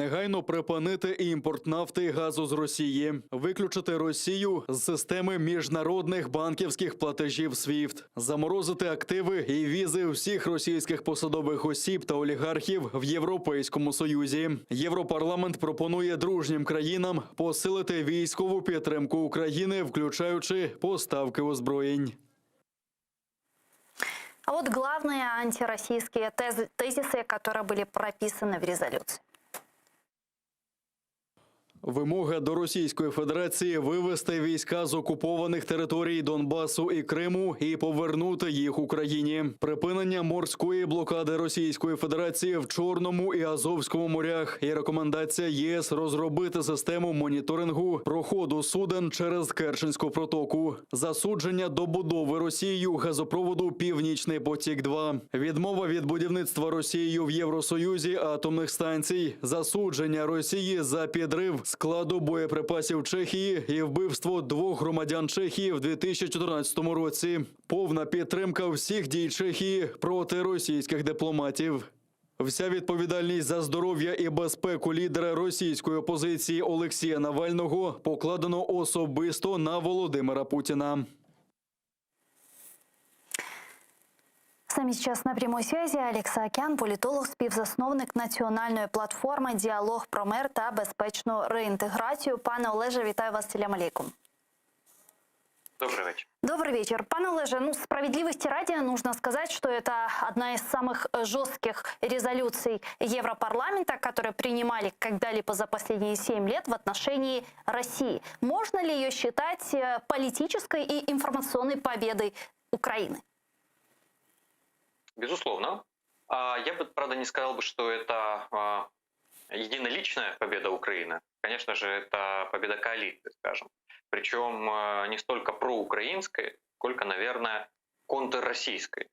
Негайно припинити імпорт нафти і газу з Росії, виключити Росію з системи міжнародних банківських платежів SWIFT, заморозити активи і візи всіх російських посадових осіб та олігархів в Європейському Союзі. Європарламент пропонує дружнім країнам посилити військову підтримку України, включаючи поставки озброєнь. А вот главные антироссийские тезисы, которые были прописаны в резолюции. Вимога до Російської Федерації вивести війська з окупованих територій Донбасу і Криму і повернути їх Україні. Припинення морської блокади Російської Федерації в Чорному і Азовському морях і рекомендація ЄС розробити систему моніторингу проходу суден через Керченську протоку. Засудження добудови Росією газопроводу «Північний потік-2». Відмова від будівництва Росією в Євросоюзі атомних станцій. Засудження Росії за підрив складу боєприпасів Чехії і вбивство 2 громадян Чехії в 2014 році. Повна підтримка всіх дій Чехії проти російських дипломатів. Вся відповідальність за здоров'я і безпеку лідера російської опозиції Олексія Навального покладено особисто на Володимира Путіна. С нами сейчас на прямой связи Алекс Саакян, політолог, співзасновник національної платформи «Діалог про мир та безпечну реінтеграцію». Пане Олеже, вітаю вас, салям алейкум. Добрый вечер. Добрый вечер. Пане Олеже, справедливости ради нужно сказать, что это одна из самых жестких резолюций Европарламента, которые принимали когда-либо за последние 7 лет в отношении России. Можно ли ее считать политической и информационной победой Украины? Безусловно. Я бы, правда, не сказал бы, что это единоличная победа Украины. Конечно же, это победа коалиции, скажем. Причем не столько проукраинской, сколько, наверное, контрроссийской.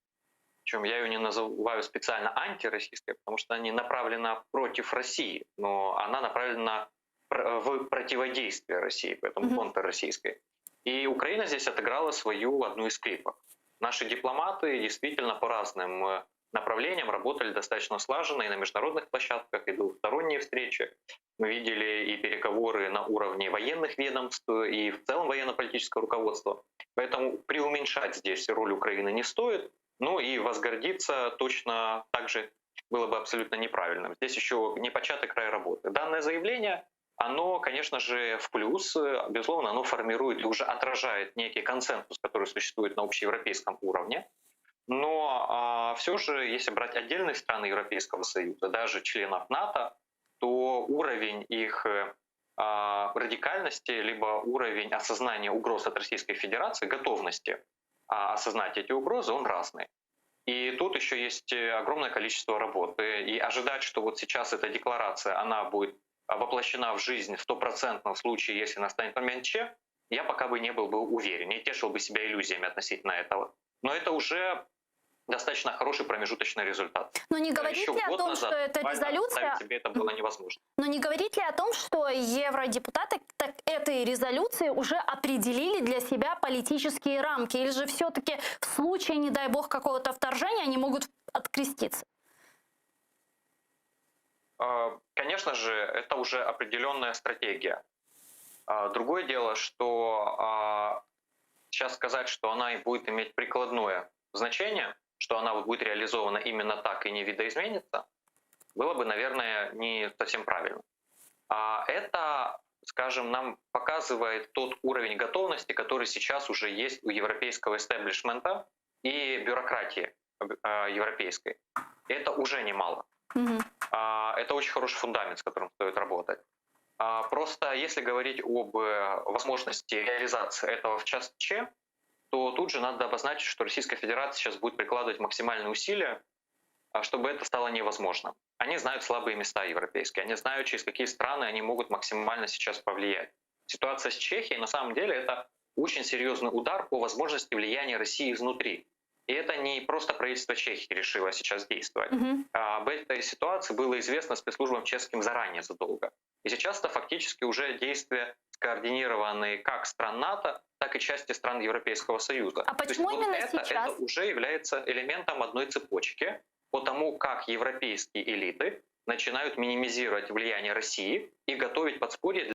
Причем я ее не называю специально антироссийской, потому что она не направлена против России, но она направлена в противодействие России, поэтому контрроссийской. И Украина здесь отыграла свою одну из скрипок. Наши дипломаты действительно по разным направлениям работали достаточно слаженно и на международных площадках, и двусторонние встречи. Мы видели и переговоры на уровне военных ведомств, и в целом военно-политического руководства. Поэтому преуменьшать здесь роль Украины не стоит. Ну и возгордиться точно так же было бы абсолютно неправильным. Здесь еще не початый край работы. Данное заявление, оно, конечно же, в плюс. Безусловно, оно формирует и уже отражает некий консенсус, который существует на общеевропейском уровне. Но все же, если брать отдельные страны Европейского Союза, даже членов НАТО, то уровень их радикальности, либо уровень осознания угроз от Российской Федерации, готовности осознать эти угрозы, он разный. И тут еще есть огромное количество работы. И ожидать, что вот сейчас эта декларация, она будет воплощена в жизнь в 100% случае, если настанет момент Ч, я пока бы не был бы уверен, не тешил бы себя иллюзиями относительно этого. Но это уже достаточно хороший промежуточный результат. Но не говорит ли о том, что эта резолюция... себе это было невозможно. Но не говорит ли о том, что евродепутаты так этой резолюции уже определили для себя политические рамки? Или же все-таки в случае, не дай бог, какого-то вторжения они могут откреститься? Конечно же, это уже определенная стратегия. Другое дело, что сейчас сказать, что она будет иметь прикладное значение, что она будет реализована именно так и не видоизменится, было бы, наверное, не совсем правильно. Это, скажем, нам показывает тот уровень готовности, который сейчас уже есть у европейского истеблишмента и бюрократии европейской. Это уже немало. Это очень хороший фундамент, с которым стоит работать. Просто если говорить об возможности реализации этого в час Ч, то тут же надо обозначить, что Российская Федерация сейчас будет прикладывать максимальные усилия, чтобы это стало невозможным. Они знают слабые места европейские, они знают, через какие страны они могут максимально сейчас повлиять. Ситуация с Чехией, на самом деле, это очень серьезный удар по возможности влияния России изнутри. И это не просто правительство Чехии решило сейчас действовать. Об этой ситуации было известно спецслужбам чешским заранее задолго. И сейчас это фактически уже действия скоординированные как стран НАТО, так и части стран Европейского Союза. А почему именно сейчас? Это уже является элементом одной цепочки по тому, как европейские элиты начинают минимизировать влияние России и готовить подспорье